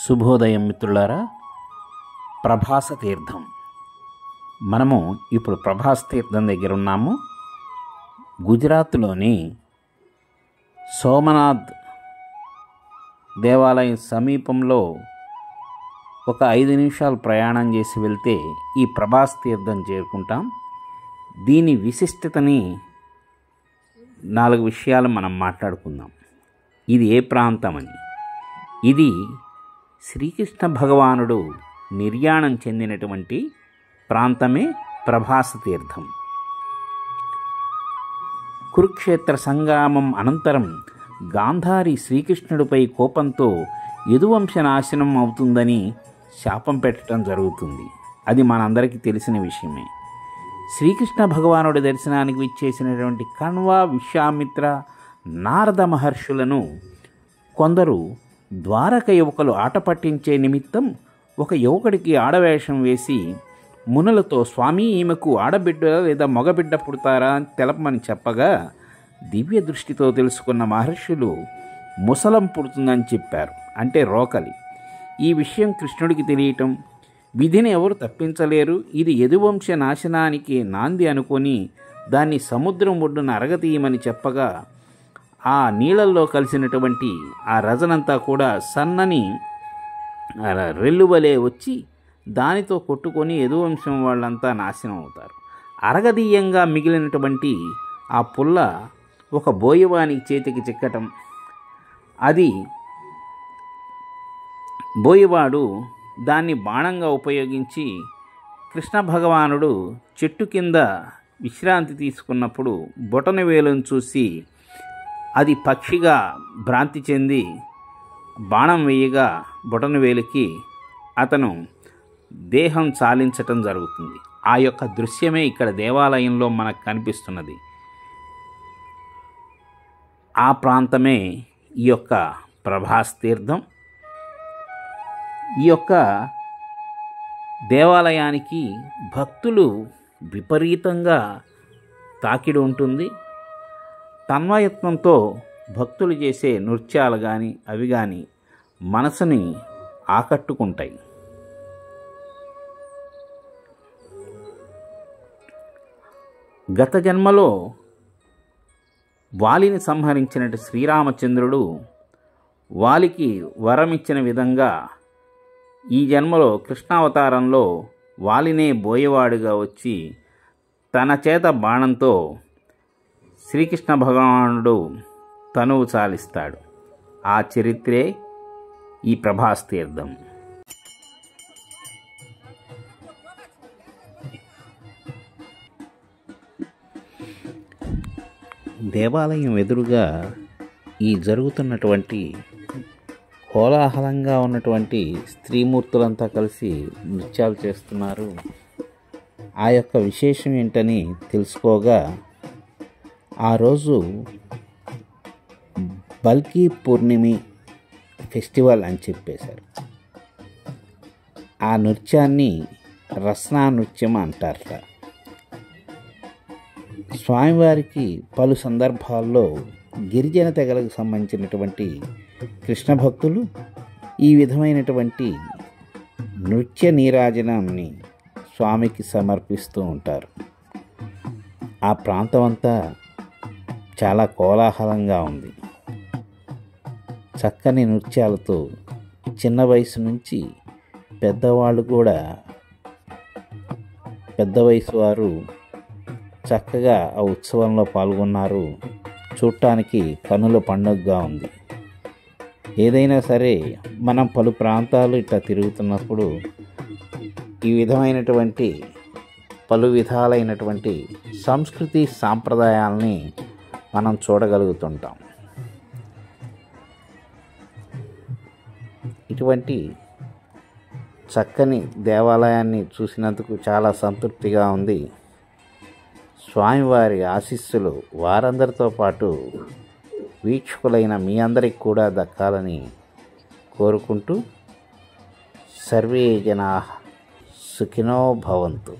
శుభోదయం మిత్రులారా. ప్రభాస తీర్థం. మనము ఇప్పుడు ప్రభాస తీర్థం దగ్గర ఉన్నాము. గుజరాత్లోని సోమనాథ్ దేవాలయం సమీపంలో ఒక 5 నిమిషాలు ప్రయాణం చేసి వెళ్తే ఈ ప్రభాస తీర్థం చేరుకుంటాం. దీని విశిష్టతని 4 విషయాలు మనం మాట్లాడుకుందాం. ఇది ఏ ప్రాంతం అని. ఇది శ్రీకృష్ణ భగవానుడు నిర్యాణం చెందినటువంటి ప్రాంతమే ప్రభాస తీర్థం. కురుక్షేత్ర సంగ్రామం అనంతరం గాంధారి శ్రీకృష్ణుడిపై కోపంతో యదువంశ నాశనం అవుతుందని శాపం పెట్టడం జరుగుతుంది. అది మనందరికీ తెలిసిన విషయమే. శ్రీకృష్ణ భగవానుడి దర్శనానికి విచ్చేసినటువంటి కణ్వ, విశ్వామిత్ర, నారద మహర్షులను కొందరు ద్వారక యువకులు ఆట పట్టించే నిమిత్తం ఒక యువకుడికి ఆడవేషం వేసి మునులతో, స్వామి ఈమెకు ఆడబిడ్డ లేదా మగబిడ్డ పుడతారా అని తెలపమని చెప్పగా దివ్య దృష్టితో తెలుసుకున్న మహర్షులు ముసలం పుడుతుందని చెప్పారు. అంటే రోకలి. ఈ విషయం కృష్ణుడికి తెలియటం, విధిని ఎవరు తప్పించలేరు, ఇది యదువంశ నాశనానికి నాంది అనుకొని దాన్ని సముద్రం ఒడ్డున అరగతీయమని చెప్పగా ఆ నీళ్ళల్లో కలిసినటువంటి ఆ రజనంతా కూడా సన్నని రెల్లువలే వచ్చి దానితో కొట్టుకొని యదువంశం వాళ్ళంతా నాశనం అవుతారు. అరగదీయంగా మిగిలినటువంటి ఆ పుల్ల ఒక బోయవానికి చేతికి చిక్కటం, అది బోయవాడు దాన్ని బాణంగా ఉపయోగించి కృష్ణ భగవానుడు చెట్టు కింద విశ్రాంతి తీసుకున్నప్పుడు బొటనవేలును చూసి అది పక్షిగా భ్రాంతి చెంది బాణం వేయగా బొటనవేలుకి అతను దేహం చాలించటం జరుగుతుంది. ఆ యొక్క దృశ్యమే ఇక్కడ దేవాలయంలో మనకు కనిపిస్తున్నది. ఆ ప్రాంతమే ఈ యొక్క ప్రభాస తీర్థం. ఈ యొక్క దేవాలయానికి భక్తులు విపరీతంగా తాకిడి ఉంటుంది. తన్మయత్వంతో భక్తులు చేసే నృత్యాలు కానీ అవి కానీ మనసుని ఆకట్టుకుంటాయి. గత జన్మలో వాలిని సంహరించినట్టు శ్రీరామచంద్రుడు వాలికి వరమిచ్చిన విధంగా ఈ జన్మలో కృష్ణావతారంలో వాలినే బోయవాడుగా వచ్చి తన చేత బాణంతో శ్రీకృష్ణ భగవానుడు తనువు చాలిస్తాడు. ఆ చరిత్రే ఈ ప్రభాస తీర్థం. దేవాలయం ఎదురుగా ఈ జరుగుతున్నటువంటి కోలాహలంగా ఉన్నటువంటి స్త్రీమూర్తులంతా కలిసి నృత్యాలు చేస్తున్నారు. ఆ యొక్క విశేషం ఏంటని తెలుసుకోగా ఆ రోజు బల్కీ పూర్ణిమి ఫెస్టివల్ అని చెప్పేశారు. ఆ నృత్యాన్ని రస్నా నృత్యం అంటారట. స్వామివారికి పలు సందర్భాల్లో గిరిజన తెగలకు సంబంధించినటువంటి కృష్ణ భక్తులు ఈ విధమైనటువంటి నృత్య నీరాజనాన్ని స్వామికి సమర్పిస్తూ ఉంటారు. ఆ ప్రాంతం అంతా చాలా కోలాహలంగా ఉంది. చక్కని నృత్యాలతో చిన్న వయసు నుంచి పెద్దవాళ్ళు కూడా, పెద్ద వయసు వారు చక్కగా ఆ ఉత్సవంలో పాల్గొన్నారు. చూడటానికి కనుల పండుగగా ఉంది. ఏదైనా సరే మనం పలు ప్రాంతాలు ఇట్లా తిరుగుతున్నప్పుడు ఈ విధమైనటువంటి పలు విధాలైనటువంటి సంస్కృతి సాంప్రదాయాల్ని మనం చూడగలుగుతుంటాం. ఇటువంటి చక్కని దేవాలయాన్ని చూసినందుకు చాలా సంతృప్తిగా ఉంది. స్వామివారి ఆశీస్సులు వారందరితో పాటు వీక్షకులైన మీ అందరికి కూడా దక్కాలని కోరుకుంటూ సర్వే జనాః సుఖినో భవంతు.